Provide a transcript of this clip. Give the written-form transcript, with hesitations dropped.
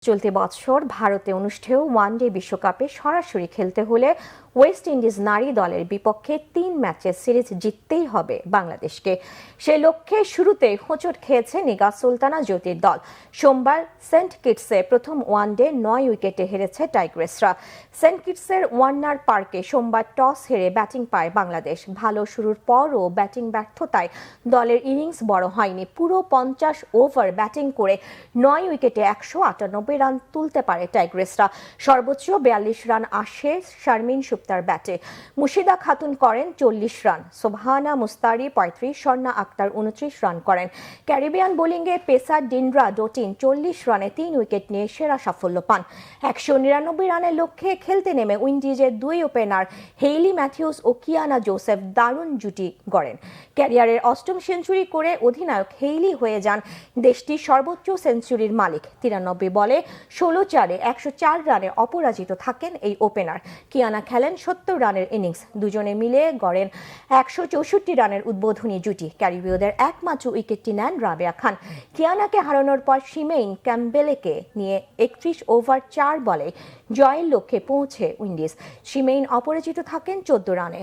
চলতি বছর ভারতে অনুষ্ঠেয় ওয়ানডে বিশ্বকাপে সরাসরি খেলতে হলে ওয়েস্ট ইন্ডিজ নারী দলের বিপক্ষে ৩ ম্যাচের সিরিজ জিততেই হবে বাংলাদেশকে। সে লক্ষ্যে শুরুতেই হোঁচট খেয়েছে নিগার সুলতানা জ্যোতির দল। সোমবার সেন্ট কিটসে প্রথম ওয়ানডে ৯ উইকেটে হেরেছে টাইগ্রেসরা। সেন্ট কিটসের ওয়ার্নার পার্কে সোমবার টস হেরে ব্যাটিং পায় বাংলাদেশ। ভালো শুরুর পরও ব্যাটিং ব্যর্থতায় দলের ইনিংস বড় হয়নি। পুরো ৫০ ওভার ব্যাটিং করে ৯ উইকেটে ১৯৮ রান তুলতে পারে টাইগ্রেসরা। সর্বোচ্চ ৪২ রান আসে শারমিন সুপ্তার ব্যাটে। মুশিদা খাতুন করেন ৪০ রান, সোবহানা মুস্তারি ৩৫, স্বর্ণা আক্তার ২৯ রান করেন। ক্যারিবিয়ান বোলিংয়ে পেসার ডিনরা ডোটিন ৪০ রানে ৩ উইকেট নিয়ে সেরা সাফল্য পান। ১৯৯ রানের লক্ষ্যে খেলতে নেমে উইন্ডিজের ২ ওপেনার হেইলি ম্যাথিউস ও কিয়ানা জোসেফ দারুণ জুটি গড়েন। ক্যারিয়ারের ৮ম সেঞ্চুরি করে অধিনায়ক হেইলি হয়ে যান দেশটির সর্বোচ্চ সেঞ্চুরির মালিক। ৯৩ বলে ১৬-৪-এ ১০৪ রানে অপরাজিত থাকেন এই ওপেনার। কিয়ানা খেলেন ৭০ রানের ইনিংস। দুজনে মিলে গড়েন ১৬৪ রানের উদ্বোধনী জুটি। ক্যারিবীয়দের একমাত্র উইকেটটি নেন রাবেয়া খান। কিয়ানাকে হারানোর পর শিমেইন ক্যাম্বেলেকে নিয়ে ৩১ ওভার ৪ বলে জয়ের লক্ষ্যে পৌঁছে উইন্ডিজ। শিমেইন অপরাজিত থাকেন ১৪ রানে।